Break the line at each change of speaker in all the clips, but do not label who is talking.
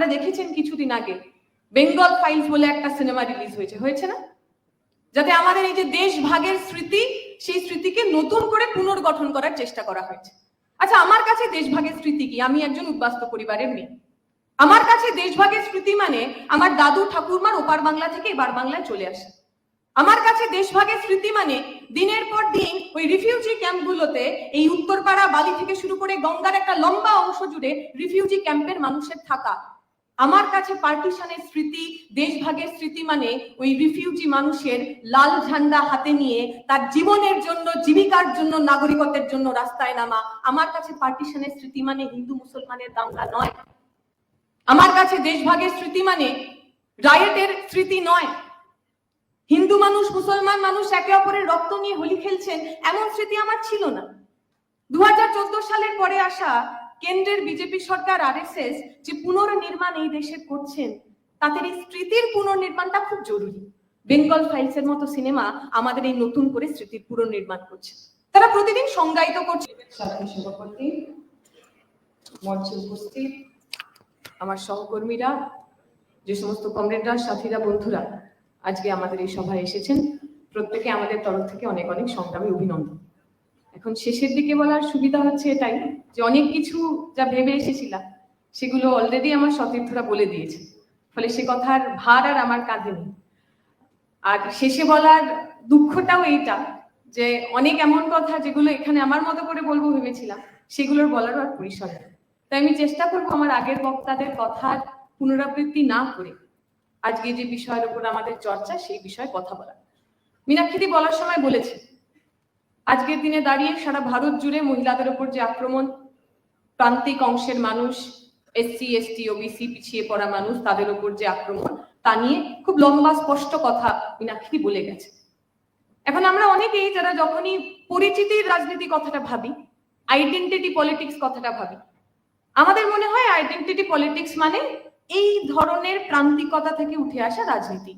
আপনারা দেখেছেন কিছুদিন আগে বেঙ্গল ফাইলস বলে একটা সিনেমা রিলিজ হয়েছে না, যাতে আমাদের এই যে দেশ ভাগের স্মৃতি, সেই স্মৃতিকে নতুন করে পুনর্গঠন করার চেষ্টা করা হয়েছে। আচ্ছা, আমার কাছে দেশভাগের স্মৃতি কি? আমি একজন উদ্বাস্তু পরিবারের মেয়ে। আমার কাছে দেশভাগের স্মৃতি মানে আমার দাদু ঠাকুরমার ওপার বাংলা থেকে এবার বাংলায় চলে আসে। আমার কাছে দেশভাগের স্মৃতি মানে দিনের পর দিন ওই রিফিউজি ক্যাম্পগুলোতে এই উত্তরপাড়া বালি থেকে শুরু করে গঙ্গার একটা লম্বা অংশ জুড়ে রিফিউজি ক্যাম্পের মানুষের থাকা। আমার কাছে পার্টিশনের স্মৃতি, দেশভাগের স্মৃতি মানে ওই রিফিউজি মানুষের লাল ঝান্ডা হাতে নিয়ে তার জীবনের জন্য, জীবিকার জন্য, নাগরিকত্বের জন্য রাস্তায় নামা। আমার কাছে পার্টিশনের স্মৃতি মানে হিন্দু মুসলমানের দাঙ্গা নয়। আমার কাছে দেশভাগের স্মৃতি মানে রায়েটের স্মৃতি নয়। হিন্দু মানুষ, মুসলমান মানুষ একে অপরের রক্ত নিয়ে হোলি খেলছেন, এমন স্মৃতি আমার ছিল না। 2014 সালের পরে আসা কেন্দ্রের বিজেপি সরকার, আরএসএস যে পুনর্নির্মাণ এই দেশে করছেন, তাদের এই স্মৃতির পুনর্নির্মাণটা খুব জরুরি। বেঙ্গল ফাইলসের মতো সিনেমা আমাদের এই নতুন করে স্মৃতির পুনর্নির্মাণ করছে। তারা প্রতিদিন সংজ্ঞায়িত করছে। সাথী সভাপতি, মঞ্চে উপস্থিত আমার সহকর্মীরা, যে সমস্ত কমরেডরা, সাথীরা, বন্ধুরা আজকে আমাদের এই সভায় এসেছেন, প্রত্যেকে আমাদের তরফ থেকে অনেক অনেক সংগ্রামী অভিনন্দন। এখন শেষের দিকে বলার সুবিধা হচ্ছে এটাই যে অনেক কিছু যা ভেবে এসেছিলাম সেগুলো অলরেডি আমার সতীর্থরা বলে দিয়েছে, ফলে সে কথার ভার আর আমার কাঁধে নেই। আর শেষে বলার দুঃখটাও এইটা যে অনেক এমন কথা যেগুলো এখানে আমার মতো করে বলবো ভেবেছিলাম, সেগুলোর বলারও আর পরিসর নেই। তাই আমি চেষ্টা করবো আমার আগের বক্তাদের কথার পুনরাবৃত্তি না করে আজকে যে বিষয়ের উপর আমাদের চর্চা, সেই বিষয়ে কথা বলা। মীনাক্ষী বলার সময় বলেছে, আজকের দিনে দাঁড়িয়ে সারা ভারত জুড়ে মহিলাদের উপর যে আক্রমণ, প্রান্তিক অংশের মানুষ, এসসি, এসটি, ওবিসি, পিছিয়ে পড়া মানুষ, তাদের উপর যে আক্রমণ, তা নিয়ে খুব লম্বা স্পষ্ট কথা মীনাক্ষী বলে গেছে। এখন আমরা অনেকেই যারা যখনই পরিচিতির রাজনীতি কথাটা ভাবি, আইডেন্টিটি পলিটিক্স কথাটা ভাবি, আমাদের মনে হয় আইডেন্টিটি পলিটিক্স মানে এই ধরনের প্রান্তিকতা থেকে উঠে আসা রাজনীতি।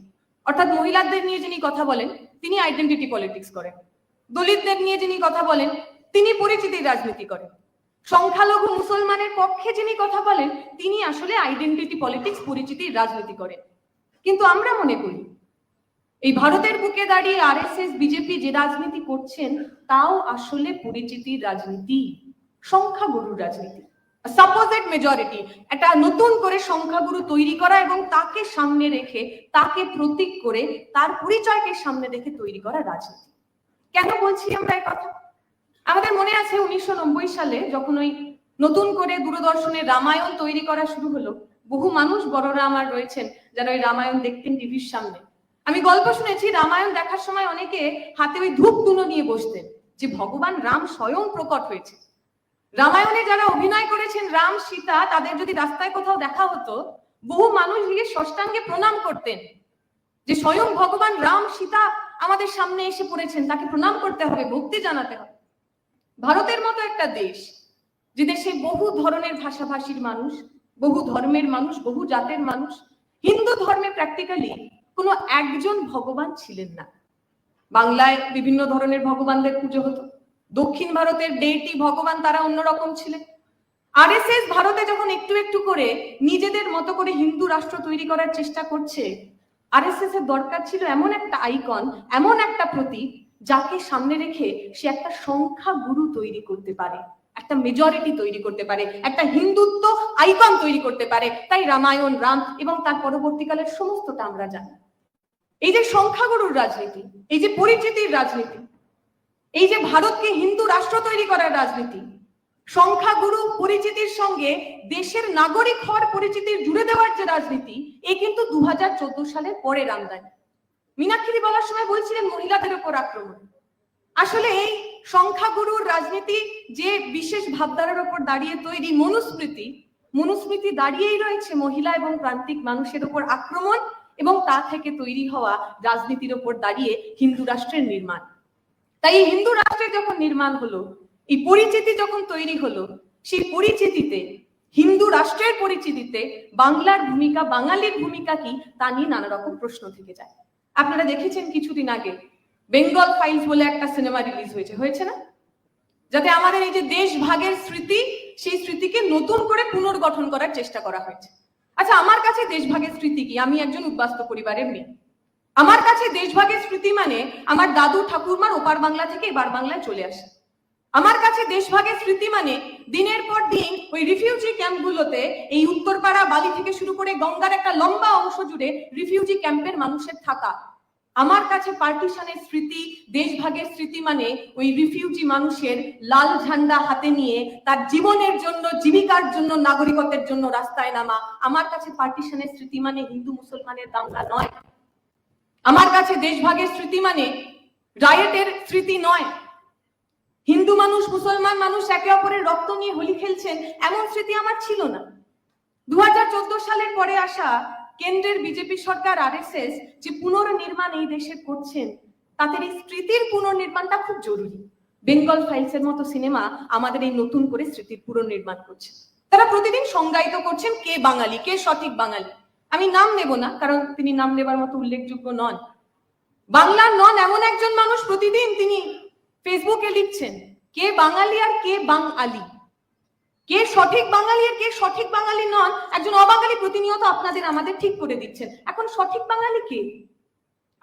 অর্থাৎ মহিলাদের নিয়ে যিনি কথা বলেন তিনি আইডেন্টিটি পলিটিক্স করেন, দলিতদের নিয়ে যিনি কথা বলেন তিনি পরিচিতির রাজনীতি করেন, সংখ্যালঘু মুসলমানের পক্ষে যিনি কথা বলেন তিনি আসলে আইডেন্টিটি পলিটিক্স, পরিচিতির রাজনীতি করেন। কিন্তু আমরা মনে করি এই ভারতের বুকে দাঁড়িয়ে আরএসএস, বিজেপি যে রাজনীতি করছেন তাও আসলে পরিচিতির রাজনীতি, সংখ্যাগুরুর রাজনীতি, সাপোজেড মেজরিটি, একটা নতুন করে সংখ্যাগুরু তৈরি করা এবং তাকে সামনে রেখে, তাকে প্রতীক করে, তার পরিচয়কে সামনে রেখে তৈরি করা রাজনীতি। কেন বলছি আমরা এই কথা? আমাদের মনে আছে 1990 সালে যখন ওই নতুন করে দূরদর্শনের রামায়ণ তৈরি করা শুরু হলো, বহু মানুষ, বড়রা আমার রয়েছেন যারা ওই রামায়ণ দেখতেন টিভির সামনে। আমি গল্প শুনেছি, রামায়ণ দেখার সময় অনেকে হাতে ওই ধূপ ধুনো নিয়ে বসতেন যে ভগবান রাম স্বয়ং প্রকট হয়েছে। রামায়ণে যারা অভিনয় করেছেন রাম, সীতা, তাদের যদি রাস্তায় কোথাও দেখা হতো, বহু মানুষ গিয়ে ষষ্ঠাঙ্গে প্রণাম করতেন যে স্বয়ং ভগবান রাম, সীতা আমাদের সামনে এসে পড়েছেন, তাকে প্রণাম করতে হবে, ভক্তি জানাতে হবে। ভারতের মতো একটা দেশ, যে দেশে বহু ধরনের ভাষাভাষীর মানুষ, বহু ধর্মের মানুষ, বহু জাতের মানুষ, হিন্দু ধর্মে প্র্যাকটিক্যালি কোনো একজন ভগবান ছিলেন না। বাংলায় বিভিন্ন ধরনের ভগবানদের পুজো হতো, দক্ষিণ ভারতের ডেইটি ভগবান তারা অন্যরকম ছিলেন। আরএসএস ভারতে যখন একটু একটু করে নিজেদের মতো করে হিন্দু রাষ্ট্র তৈরি করার চেষ্টা করছে, আরএসএস এর দরকার ছিল এমন একটা আইকন, এমন একটা প্রতীক যাকে সামনে রেখে সে একটা সংখ্যা গুরু তৈরি করতে পারে, একটা মেজরিটি তৈরি করতে পারে, একটা হিন্দুত্ব আইকন তৈরি করতে পারে। তাই রামায়ণ, রাম এবং তার পরবর্তীকালের সমস্তটা আমরা জানি। এই যে সংখ্যাগুরুর রাজনীতি, এই যে পরিচিতির রাজনীতি, এই যে ভারতকে হিন্দু রাষ্ট্র তৈরি করার রাজনীতি, সংখ্যাগুরু পরিচিতির সঙ্গে দেশের নাগরিক হওয়ার পরিচিতির জুড়ে দেওয়ার যে রাজনীতি, এই কিন্তু 2014 সালের পরের আমদানি। মীনাক্ষী বলার সময় বলছিলেন মহিলাদের উপর আক্রমণ। আসলে এই সংখ্যাগুরুর রাজনীতি যে বিশেষ ভাবধারার উপর দাঁড়িয়ে তৈরি মনুস্মৃতি দাঁড়িয়েই রয়েছে মহিলা এবং প্রান্তিক মানুষের উপর আক্রমণ, এবং তা থেকে তৈরি হওয়া রাজনীতির উপর দাঁড়িয়ে হিন্দু রাষ্ট্রের নির্মাণ। তাই এই হিন্দু রাষ্ট্রের যখন নির্মাণ হলো, এই পরিচিতি যখন তৈরি হলো, সেই পরিচিতিতে, হিন্দু রাষ্ট্রের পরিচিতিতে বাংলার ভূমিকা, বাঙালির ভূমিকা কি, তা নিয়ে নানা রকম প্রশ্ন থেকে যায়। আপনারা দেখেছেন কিছুদিন আগে বেঙ্গল ফাইলস বলে একটা সিনেমা রিলিজ হয়েছে না, যাতে আমাদের এই যে দেশ ভাগের স্মৃতি, সেই স্মৃতিকে নতুন করে পুনর্গঠন করার চেষ্টা করা হয়েছে। আচ্ছা, আমার কাছে দেশভাগের স্মৃতি কি? আমি একজন উদ্বাস্তু পরিবারের মেয়ে। আমার কাছে দেশভাগের স্মৃতি মানে আমার দাদু ঠাকুরমার ওপার বাংলা থেকে এবার বাংলায় চলে আসে। আমার কাছে দেশভাগের স্মৃতি মানে দিনের পর দিন ওই রিফিউজি ক্যাম্পগুলোতে এই উত্তরপাড়া বালি থেকে শুরু করে গঙ্গার একটা লম্বা অংশ জুড়ে রিফিউজি ক্যাম্পের মানুষের থাকা। আমার কাছে পার্টিশনের স্মৃতি, দেশভাগের স্মৃতি মানে ওই রিফিউজি মানুষের লাল ঝান্ডা হাতে নিয়ে তার জীবনের জন্য, জীবিকার জন্য, নাগরিকত্বের জন্য রাস্তায় নামা। আমার কাছে পার্টিশনের স্মৃতি মানে হিন্দু মুসলমানের দাঙ্গা নয়। আমার কাছে দেশভাগের স্মৃতি মানে রায়েটের স্মৃতি নয়। হিন্দু মানুষ, মুসলমান মানুষ একে অপরের রক্ত নিয়ে হোলি খেলছেন, এমন স্মৃতি আমার ছিল না। 2014 সালের পরে আসা কেন্দ্রের বিজেপি সরকার, আরএসএস যে পুনর্নির্মাণ এই দেশে করছেন, তাদের এই স্মৃতির পুনর্নির্মাণটা খুব জরুরি। বেঙ্গল ফাইলস এর মতো সিনেমা আমাদের এই নতুন করে স্মৃতির পুনর্নির্মাণ করছে। তারা প্রতিদিন সংজ্ঞায়িত করছেন কে বাঙালি, কে সঠিক বাঙালি। আমি নাম নেব না, কারণ তিনি নাম নেবার মতো উল্লেখযোগ্য নন। বাংলার নন এমন একজন মানুষ প্রতিদিন তিনি ফেসবুকে লিখছেন কে বাঙালি আর কে বাঙালি, কে সঠিক বাঙালি আর কে সঠিক বাঙালি নন। একজন অবাঙালি প্রতিনিয়ত আপনাদের আমাদের ঠিক করে দিচ্ছেন। এখন সঠিক বাঙালি কে?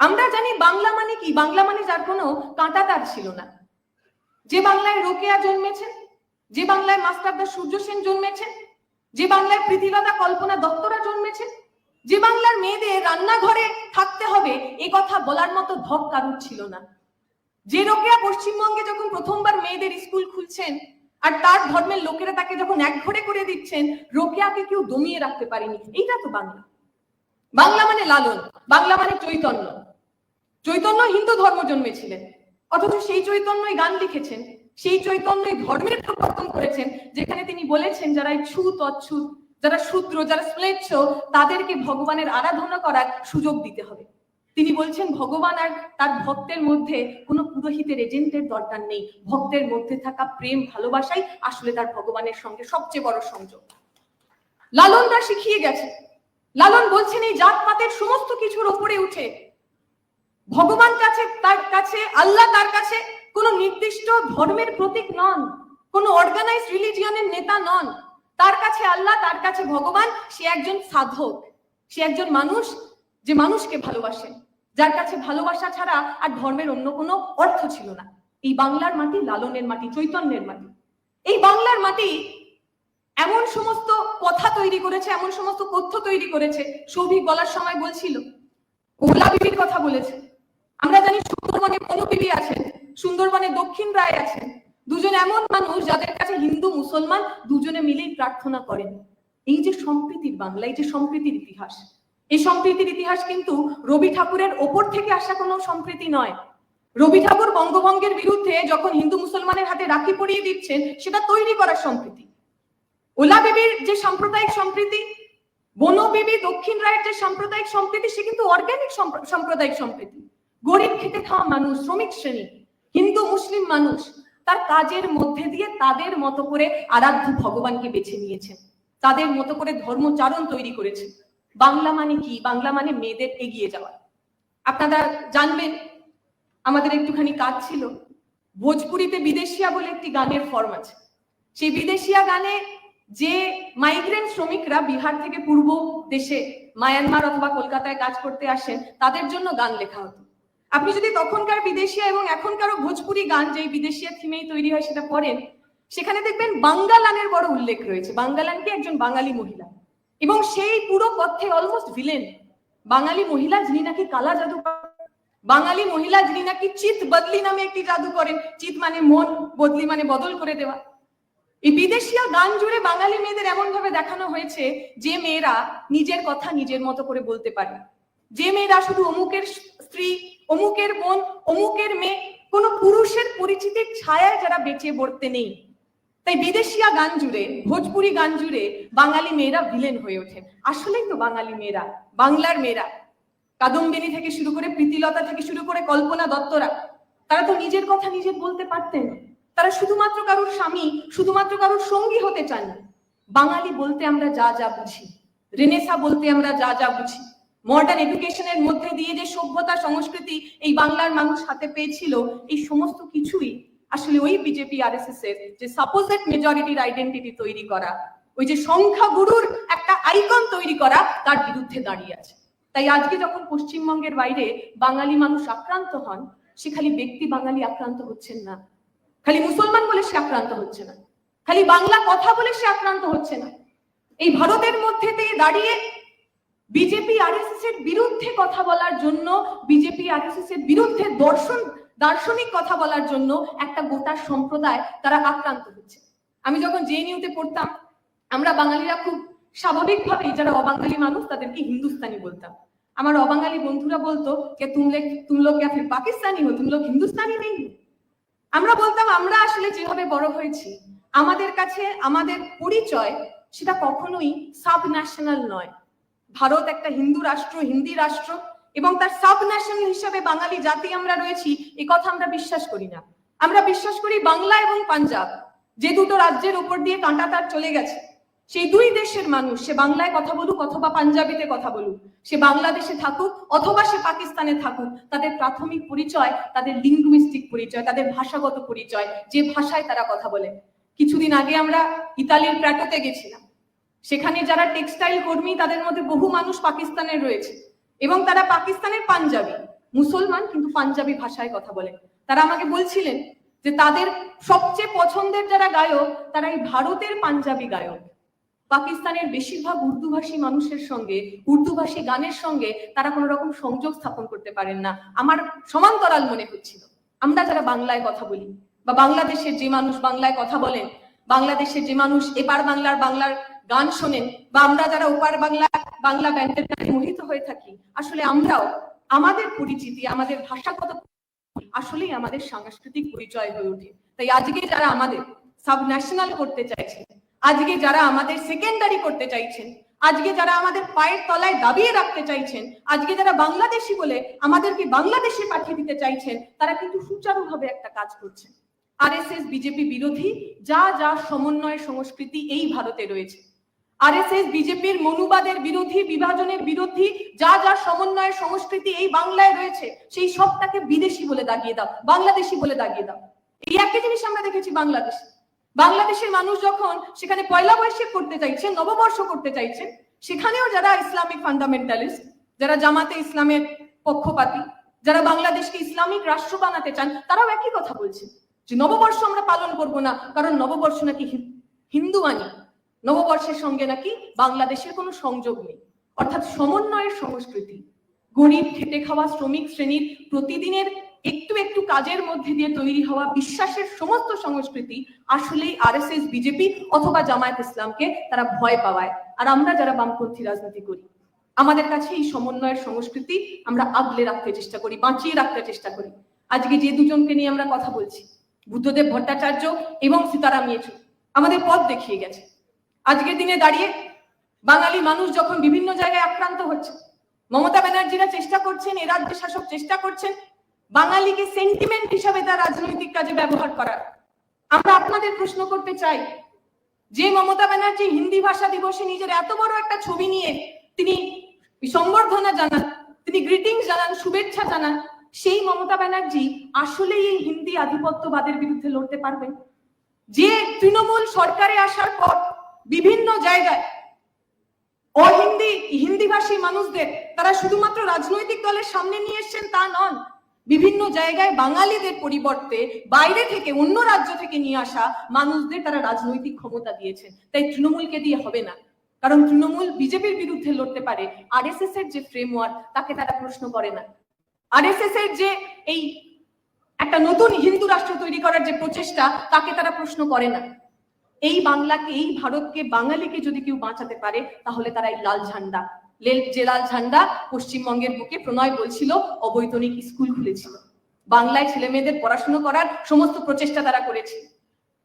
আমরা জানি বাংলা মানে কি। বাংলা মানে যার কোনো কাঁটা তার ছিল না। যে বাংলায় রোকেয়া জন্মেছেন, যে বাংলায় মাস্টারদা সূর্য সেন জন্মেছেন, যে বাংলায় প্রীতিলতা কল্পনা দত্তরা জন্মেছেন, যে বাংলার মেয়েদের রান্নাঘরে থাকতে হবে এ কথা বলার মতো ধক কারুর ছিল না। যে রোকেয়া পশ্চিমবঙ্গে যখন প্রথমবার মেয়েদের স্কুল খুলছেন আর তার ধর্মের লোকেরা তাকে যখন একঘরে করে দিচ্ছেন, রোকেয়াকে কেউ দমিয়ে রাখতে পারেনি। এইটা তো বাংলা। বাংলা মানে লালন, বাংলা মানে চৈতন্য। চৈতন্য হিন্দু ধর্ম জন্মেছিলেন, অথচ সেই চৈতন্যই গান লিখেছেন, সেই চৈতন্যই ধর্মের প্রবর্তন করেছেন, যেখানে তিনি বলেছেন যারা ছুত অচ্ছুত, যারা শূদ্র, যারা শ্লেচ্ছ, তাদেরকে ভগবানের আরাধনা করার সুযোগ দিতে হবে। তিনি বলছেন ভগবান আর তার ভক্তের মধ্যে কোনো পুরোহিতের, এজেন্টের দরকার নেই। ভক্তের মধ্যে থাকা প্রেম, ভালোবাসাই আসলে তার ভগবানের সঙ্গে সবচেয়ে বড় সংযোগ। লালনরা শিখিয়ে গেছে। লালন বলছেন এই জাতপাতের সমস্ত কিছুর উপরে উঠে ভগবান তার কাছে আল্লাহ তার কাছে কোন নির্দিষ্ট ধর্মের প্রতীক নন, কোন অর্গানাইজড রিলিজিয়নের নেতা নন। তার কাছে আল্লাহ, তার কাছে ভগবান, সে একজন সাধক, সে একজন মানুষ যে মানুষকে ভালোবাসেন, যার কাছে ভালোবাসা ছাড়া আর ধর্মের অন্য কোনো অর্থ ছিল না। এই বাংলার মাটি লালনের মাটি, চৈতন্যের মাটি। এই বাংলার মাটি এমন সমস্ত কথা তৈরি করেছে, এমন সমস্ত তথ্য তৈরি করেছে। সৌভিক বলার সময় বলছিল, ওলা বিবির কথা বলেছে। আমরা জানি সুন্দরবনে কোনো বিবি আছেন, সুন্দরবনে দক্ষিণ রায় আছেন, দুজন এমন মানুষ যাদের কাছে হিন্দু মুসলমান দুজনে মিলেই প্রার্থনা করেন। এই যে সম্প্রীতির বাংলা, এই যে সম্প্রীতির ইতিহাস, এই সম্প্রীতির ইতিহাস কিন্তু রবি ঠাকুরের ওপর থেকে আসা কোনো সম্প্রীতি নয়। রবি ঠাকুর বঙ্গভঙ্গের বিরুদ্ধে যখন হিন্দু মুসলমানের হাতে রাখি পরিয়ে দিচ্ছেন, সেটা তৈরি করার সম্প্রীতি। ওলা বিবির যে সাম্প্রদায়িক সম্প্রীতি, বনো বিবি, দক্ষিণ রায়ের যে সাম্প্রদায়িক সম্প্রীতি, সে কিন্তু অর্গানিক সাম্প্রদায়িক সম্প্রীতি। গরিব খেটে খাওয়া মানুষ, শ্রমিক শ্রেণী, হিন্দু মুসলিম মানুষ তার কাজের মধ্যে দিয়ে তাদের মতো করে আরাধ্য ভগবানকে বেছে নিয়েছেন, তাদের মতো করে ধর্মচারণ তৈরি করেছে। বাংলা মানে কি? বাংলা মানে মেয়েদের এগিয়ে যাওয়া। আপনারা জানবেন, আমাদের একটুখানি কাজ ছিল, ভোজপুরিতে বিদেশিয়া বলে একটি গানের ফর্ম আছে। সেই বিদেশিয়া গানে যে মাইগ্রেন্ট শ্রমিকরা বিহার থেকে পূর্ব দেশে মায়ানমার অথবা কলকাতায় কাজ করতে আসেন, তাদের জন্য গান লেখা হতো। আপনি যদি তখনকার বিদেশিয়া এবং এখনকারও ভোজপুরি গান, যেই বিদেশিয়া থিমেই তৈরি হয়, সেটা পড়েন, সেখানে দেখবেন বাঙ্গালানের বড় উল্লেখ রয়েছে। বাঙ্গালানকে একজন বাঙালি মহিলা, এবং সেই পুরো পথে অলমোস্ট ভিলেন বাঙালি মহিলা, যিনি নাকি কালা জাদু, বাঙালি মহিলা যিনি নাকি চিত বদলি নামে একটি জাদু করেন। চিত মানে মন, বদলি মানে বদল করে দেওয়া। এই বিদেশিয়া গান জুড়ে বাঙালি মেয়েদের এমন ভাবে দেখানো হয়েছে যে মেয়েরা নিজের কথা নিজের মতো করে বলতে পারে, যে মেয়েরা শুধু অমুকের স্ত্রী, অমুকের বোন, অমুকের মেয়ে, কোন পুরুষের পরিচিতির ছায়ায় যারা বেঁচে পড়তে নেই। তাই বিদেশিয়া গান জুড়ে, ভোজপুরি গান জুড়ে বাঙালি মেয়েরা ভিলেন হয়ে ওঠেন। আসলেই তো বাঙালি মেয়েরা, বাংলার মেয়েরা, কাদম্বিনী থেকে শুরু করে, প্রীতিলতা থেকে শুরু করে কল্পনা দত্তরা, তারা তো নিজের কথা নিজে বলতে পারতেন। তারা শুধুমাত্র কারোর স্বামী, শুধুমাত্র কারোর সঙ্গী হতে চান। বাঙালি বলতে আমরা যা যা বুঝি, রেনেসা বলতে আমরা যা যা বুঝি, মডার্ন এডুকেশনের মধ্যে দিয়ে যে সভ্যতা সংস্কৃতি এই বাংলার মানুষ হাতে পেয়েছিল, এই সমস্ত কিছুই আসলে ওই বিজেপি আরএসএস এর যে সাপোজেড মেজরিটির আইডেন্টিটি তৈরি করা, ওই যে সংখ্যাগুরুর একটা আইকন তৈরি করা, তার বিরুদ্ধে দাঁড়িয়ে আছে। তাই আজকে যখন পশ্চিমবঙ্গের বাইরে বাঙালি মানুষ আক্রান্ত হন, সে খালি ব্যক্তি বাঙালি আক্রান্ত হচ্ছেন না, খালি মুসলমান বলে সে আক্রান্ত হচ্ছে না, খালি বাংলা কথা বলে সে আক্রান্ত হচ্ছে না। এই ভারতের মধ্যে থেকে দাঁড়িয়ে বিজেপি আরএসএস এর বিরুদ্ধে কথা বলার জন্য, বিজেপি আরএসএস এর বিরুদ্ধে দার্শনিক কথা বলার জন্য একটা গোটা সম্প্রদায় তারা আক্রান্ত হচ্ছে। আমি যখন জেএনইউতে পড়তাম, আমরা বাঙালিরা খুব স্বাভাবিকভাবেই যারা অবাঙালি মানুষ তাদেরকে হিন্দুস্তানি বলতাম। আমার অবাঙালি বন্ধুরা বলতো কে তুম লোগ क्या फिर पाकिस्तानी हो, तुम लोग हिंदुस्तानी नहीं हो। আমরা বলতাম আমরা আসলে যেভাবে বড় হয়েছি, আমাদের কাছে আমাদের পরিচয় সেটা কখনোই সাব ন্যাশনাল নয়। ভারত একটা হিন্দু রাষ্ট্র, হিন্দি রাষ্ট্র, এবং তার সাব ন্যাশনাল হিসাবে বাঙালি জাতি আমরা রয়েছি, এই কথা আমরা বিশ্বাস করি না। আমরা বিশ্বাস করি বাংলা এবং পাঞ্জাব, যে দুটো রাজ্যের উপর দিয়ে কাঁটা তার চলে গেছে, সেই দুই দেশের মানুষ, সে বাংলায় কথা বলুক অথবা পাঞ্জাবিতে কথা বলুক, সে বাংলাদেশে থাকুক অথবা সে পাকিস্তানে থাকুক, তাদের প্রাথমিক পরিচয়, তাদের লিঙ্গুইস্টিক পরিচয়, তাদের ভাষাগত পরিচয়, যে ভাষায় তারা কথা বলে। কিছুদিন আগে আমরা ইতালির প্র্যাটোতে গেছিলাম, সেখানে যারা টেক্সটাইল কর্মী তাদের মধ্যে বহু মানুষ পাকিস্তানের রয়েছে, এবং তারা পাকিস্তানের পাঞ্জাবি, মুসলমান কিন্তু পাঞ্জাবি ভাষায় কথা বলে। তারা আমাকে বলছিলেন যে তাদের সবচেয়ে পছন্দের যারা গায়ক, তারা এই ভারতের পাঞ্জাবি গায়ক। পাকিস্তানের বেশিরভাগ উর্দুভাষী মানুষের সঙ্গে, উর্দুভাষী গানের সঙ্গে তারা কোনো রকম সংযোগ স্থাপন করতে পারেন না। আমার সমান্তরাল মনে হচ্ছিল, আমরা যারা বাংলায় কথা বলি, বা বাংলাদেশের যে মানুষ বাংলায় কথা বলেন, বাংলাদেশের যে মানুষ এপার বাংলার গান শোনেন, বা আমরা যারা ওপার বাংলা ব্যান্ডের গানে মোহিত হয়ে থাকি, আসলে আমরাও আমাদের পরিচিতি, আমাদের ভাষাগত আসলেই আমাদের সাংস্কৃতিক পরিচয় হয়ে ওঠে। তাই আজকে যারা আমাদের সাব ন্যাশনাল করতে চাইছেন, আজকে যারা আমাদের সেকেন্ডারি করতে চাইছেন, আজকে যারা আমাদের পায়ের তলায় দাবিয়ে রাখতে চাইছেন, আজকে যারা বাংলাদেশি বলে আমাদেরকে বাংলাদেশে পাঠিয়ে দিতে চাইছেন, তারা কিন্তু সুচারুভাবে একটা কাজ করছেন। আরএসএস বিজেপি বিরোধী যা যা সমন্বয় সংস্কৃতি এই ভারতে রয়েছে, আরএসএস বিজেপির মনুবাদের বিরোধী, বিভাজনের বিরোধী যা যা সমন্বয় সংস্কৃতি এই বাংলায় রয়েছে, সেই সবটাকে বিদেশি বলে দাগিয়ে দাও, বাংলাদেশি বলে দাগিয়ে দাও। এই একই জিনিস আমরা দেখেছি বাংলাদেশে। বাংলাদেশের মানুষ যখন সেখানে পয়লা বৈশাখ করতে চাইছেন, নববর্ষ করতে চাইছেন, সেখানেও যারা ইসলামিক ফান্ডামেন্টালিস্ট, যারা জামাতে ইসলামের পক্ষপাতী, যারা বাংলাদেশকে ইসলামিক রাষ্ট্র বানাতে চান, তারাও একই কথা বলছেন যে নববর্ষ আমরা পালন করব না, কারণ নববর্ষ নাকি হিন্দু আনি, নববর্ষের সঙ্গে নাকি বাংলাদেশের কোনো সংযোগ নেই। অর্থাৎ সমন্বয়ের সংস্কৃতি, গরিব খেটে খাওয়া শ্রমিক শ্রেণীর প্রতিদিনের একটু একটু কাজের মধ্যে দিয়ে তৈরি হওয়া বিশ্বাসের সমস্ত সংস্কৃতি আসলেই আরএসএস বিজেপি অথবা জামায়াত ইসলামকে তারা ভয় পাওয়ায়। আর আমরা যারা বামপন্থী রাজনীতি করি, আমাদের কাছে এই সমন্বয়ের সংস্কৃতি আমরা আগলে রাখতে চেষ্টা করি, বাঁচিয়ে রাখতে চেষ্টা করি। আজকে যে দুজনকে নিয়ে আমরা কথা বলছি, বুদ্ধদেব ভট্টাচার্য এবং সীতারাম ইয়েচুরি, আমাদের পথ দেখিয়ে গেছে। আজকের দিনে দাঁড়িয়ে বাঙালি মানুষ যখন বিভিন্ন জায়গায় আক্রান্ত হচ্ছে, মমতা ব্যানার্জিরা চেষ্টা করছেন, এ রাজ্যের শাসক চেষ্টা করছেন বাঙালিকে সেন্টিমেন্ট হিসাবে তার রাজনৈতিক কাজে ব্যবহার করার। আমরা আপনাদের প্রশ্ন করতে চাই, যে মমতা ব্যানার্জি হিন্দি ভাষা দিবসে নিজের এত বড় একটা ছবি নিয়ে তিনি সম্বর্ধনা জানান, তিনি গ্রিটিংস জানান, শুভেচ্ছা জানান, সেই মমতা ব্যানার্জি আসলেই এই হিন্দি আধিপত্যবাদের বিরুদ্ধে লড়তে পারবেন? যে তৃণমূল সরকারে আসার পর বিভিন্ন জায়গায় হিন্দিভাষী মানুষদের তারা শুধুমাত্র রাজনৈতিক দলের সামনে নিয়ে এসছেন তা নন, বিভিন্ন জায়গায় বাঙালিদের পরিবর্তে বাইরে থেকে, অন্য রাজ্য থেকে নিয়ে আসা মানুষদের তারা রাজনৈতিক ক্ষমতা দিয়েছেন। তাই তৃণমূলকে দিয়ে হবে না, কারণ তৃণমূল বিজেপির বিরুদ্ধে লড়তে পারে, আরএসএস এর যে ফ্রেমওয়ার্ক তাকে তারা প্রশ্ন করে না। আরএসএস এর যে এই একটা নতুন হিন্দু রাষ্ট্র তৈরি করার যে প্রচেষ্টা, তাকে তারা প্রশ্ন করে না। এই বাংলাকে, এই ভারতকে, বাঙালিকে যদি কেউ বাঁচাতে পারে, তাহলে তারা এই লাল ঝান্ডা, যে লাল ঝান্ডা পশ্চিমবঙ্গের বুকে প্রণয় বলছিল অবৈতনিক স্কুল খুলেছিল, বাংলায় ছেলে মেয়েদের পড়াশোনা করার সমস্ত প্রচেষ্টা তারা করেছে।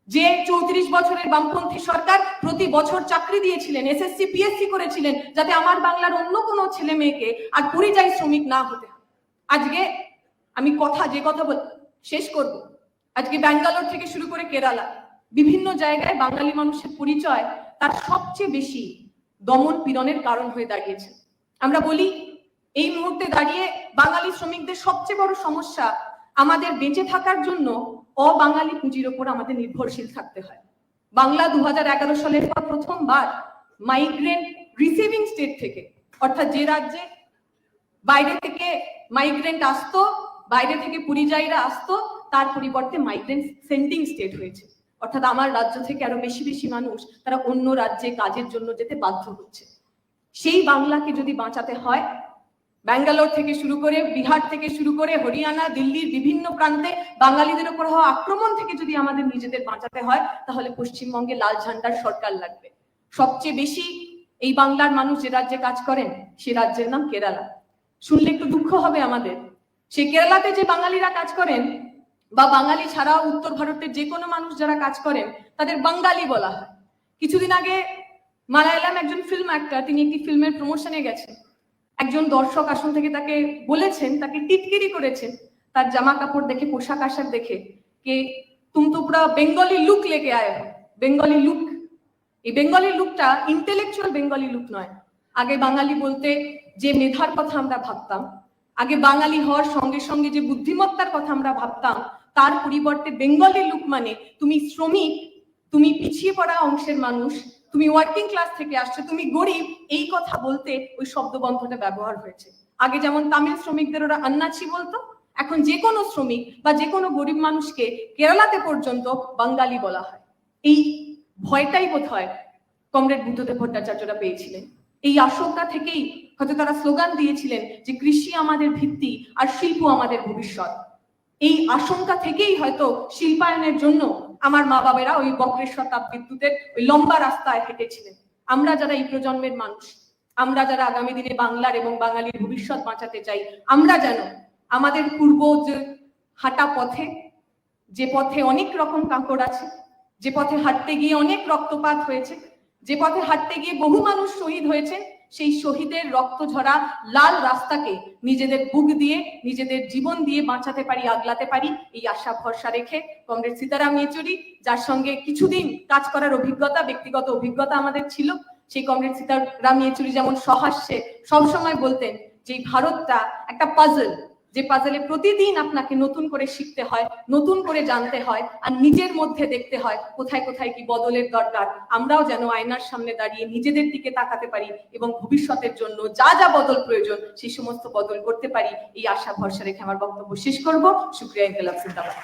যে 34 বছরের বামপন্থী সরকার প্রতি বছর চাকরি দিয়েছিলেন, এসএসসি পিএসসি করেছিলেন, যাতে আমার বাংলার অন্য কোনো ছেলে মেয়েকে আর পরিযায়ী শ্রমিক না হতে হয়। আজকে আমি যে কথা শেষ করব, আজকে ব্যাঙ্গালোর থেকে শুরু করে কেরালা, বিভিন্ন জায়গায় বাঙালি মানুষের পরিচয় তার সবচেয়ে বেশি দমন পীড়নের কারণ হয়ে দাঁড়িয়েছে। আমরা বলি এই মুহূর্তে দাঁড়িয়ে বাঙালি শ্রমিকদের সবচেয়ে বড় সমস্যা, আমাদের বেঁচে থাকার জন্য অবাঙালি পুঁজির ওপর আমাদের নির্ভরশীল থাকতে হয়। বাংলা 2011 সালের পর প্রথমবার মাইগ্রেন্ট রিসিভিং স্টেট থেকে, অর্থাৎ যে রাজ্যে বাইরে থেকে মাইগ্রেন্ট আসতো, বাইরে থেকে পরিযায়ীরা আসতো, তার পরিবর্তে মাইগ্রেন্ট সেন্ডিং স্টেট হয়েছে। অর্থাৎ আমার রাজ্য থেকে আরো বেশি বেশি মানুষ তারা অন্য রাজ্যে কাজের জন্য যেতে বাধ্য হচ্ছে। সেই বাংলাকে যদি বাঁচাতে হয়, ব্যাঙ্গালোর থেকে শুরু করে, বিহার থেকে শুরু করে, হরিয়ানা, দিল্লির বিভিন্ন প্রান্তে বাঙালিদের উপর হওয়া আক্রমণ থেকে যদি আমাদের নিজেদের বাঁচাতে হয়, তাহলে পশ্চিমবঙ্গে লাল ঝান্ডার সরকার লাগবে। সবচেয়ে বেশি এই বাংলার মানুষ যে রাজ্যে কাজ করেন সে রাজ্যের নাম কেরালা। শুনলে একটু দুঃখ হবে আমাদের, সেই কেরালাতে যে বাঙালিরা কাজ করেন বা বাঙালি ছাড়াও উত্তর ভারতের যে কোনো মানুষ যারা কাজ করেন তাদের বাঙালি বলা হয়। কিছুদিন আগে মালায়ালাম একজন ফিল্ম অ্যাক্টর, তিনি একটি ফিল্মের প্রমোশনে গেছেন, একজন দর্শক আসন থেকে তাকে বলেছেন, তাকে টিটকিরি করেছেন তার জামা কাপড় দেখে, পোশাক আশাক দেখে, কে তুম তো পুরা বেঙ্গলি লুক লেকে আয়ে হো। বেঙ্গলি লুক, এই বেঙ্গলি লুকটা ইন্টেলেকচুয়াল বেঙ্গলি লুক নয়। আগে বাঙালি বলতে যে মেধার কথা আমরা ভাবতাম, আগে বাঙালি হওয়ার সঙ্গে সঙ্গে যে বুদ্ধিমত্তার কথা আমরা ভাবতাম, তার পরিবর্তে বেঙ্গলি লুক মানে তুমি শ্রমিক, তুমি পিছিয়ে পড়া অংশের মানুষ, তুমি ওয়ার্কিং ক্লাস থেকে আসছো, তুমি গরিব, এই কথা বলতে ওই শব্দবন্ধটা ব্যবহার হয়েছে। আগে যেমন তামিল শ্রমিকদের ওরা আন্নাচি বলতো, এখন যে কোনো শ্রমিক বা যে কোনো গরিব মানুষকে কেরালাতে পর্যন্ত বাঙালি বলা হয়। এই ভয়টাই বোধ হয় কমরেড বুদ্ধদেব ভট্টাচার্যরা পেয়েছিলেন। এই আশঙ্কা থেকেই হয়তো তারা স্লোগান দিয়েছিলেন যে কৃষি আমাদের ভিত্তি আর শিল্প আমাদের ভবিষ্যৎ। এই আশঙ্কা থেকেই হয়তো শিল্পায়নের জন্য আমার মা বাবারা ওই বক্রেশ্বর তাপবিদ্যুতের ওই লম্বা রাস্তায় হেঁটেছিলেন। আমরা যারা এই প্রজন্মের মানুষ, আমরা যারা আগামী দিনে বাংলার এবং বাঙালির ভবিষ্যৎ বাঁচাতে চাই, আমরা যেন আমাদের পূর্ব যে হাঁটা পথে, যে পথে অনেক রকম কাঁকড় আছে, যে পথে হাঁটতে গিয়ে অনেক রক্তপাত হয়েছে, যে পথে হাঁটতে গিয়ে বহু মানুষ শহীদ হয়েছে, সেই শহীদের রক্ত ঝরা লাল রাস্তাকে নিজেদের বুক দিয়ে, নিজেদের জীবন দিয়ে বাঁচাতে পারি, আগলাতে পারি, এই আশা ভরসা রেখে কমরেড সীতারাম ইয়েচুরি, যার সঙ্গে কিছুদিন কাজ করার অভিজ্ঞতা, ব্যক্তিগত অভিজ্ঞতা আমাদের ছিল, সেই কমরেড সীতারাম ইয়েচুরি যেমন সহাস্যে সবসময় বলতেন যে ভারতটা একটা পাজল, যে পাজলে প্রতিদিন আপনাকে নতুন করে শিখতে হয়, নতুন করে জানতে হয়, আর নিজের মধ্যে দেখতে হয় কোথায় কোথায় কি বদলের দরকার। আমরাও যেন আয়নার সামনে দাঁড়িয়ে নিজেদের দিকে তাকাতে পারি এবং ভবিষ্যতের জন্য যা যা বদল প্রয়োজন সেই সমস্ত বদল করতে পারি, এই আশা ভরসা রেখে আমার বক্তব্য শেষ করব। শুকরিয়া, ইনকিলাব জিন্দাবাদ।